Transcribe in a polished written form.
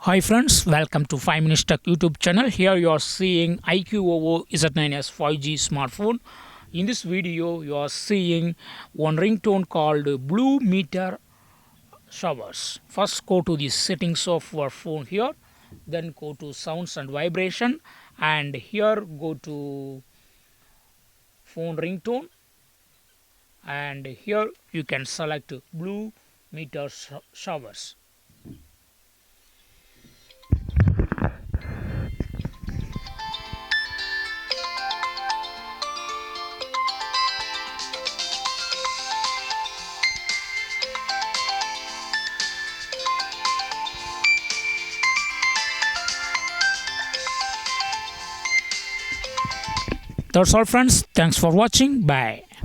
Hi friends, welcome to 5 Minutes Tech YouTube channel. Here you are seeing iQOO Z9s 5G smartphone. In this video, you are seeing one ringtone called Blue Meteor Showers. First go to the settings of your phone here, then go to sounds and vibration, and here go to phone ringtone, and here you can select Blue Meteor Showers. That's all friends. Thanks for watching. Bye.